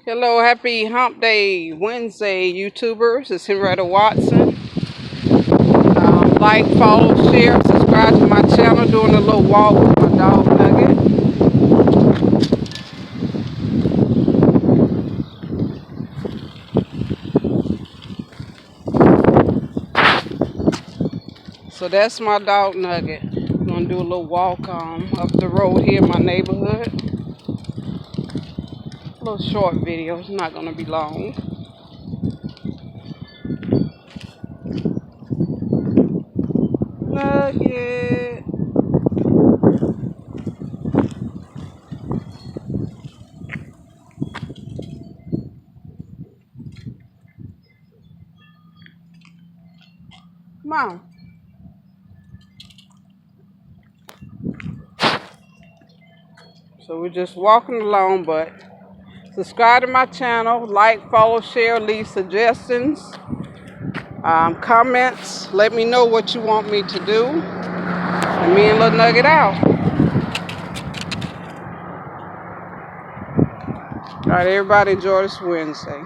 Hello, happy hump day Wednesday, YouTubers. It's Henrietta Watson. Like, follow, share, subscribe to my channel. Doing a little walk with my dog Nugget. So that's my dog Nugget. I'm gonna do a little walk up the road here in my neighborhood. A little short video. It's not gonna be long. Nugget. Come on. So we're just walking along, but subscribe to my channel, like, follow, share, leave suggestions, comments. Let me know what you want me to do. And me and Little Nugget out. All right, everybody enjoy this Wednesday.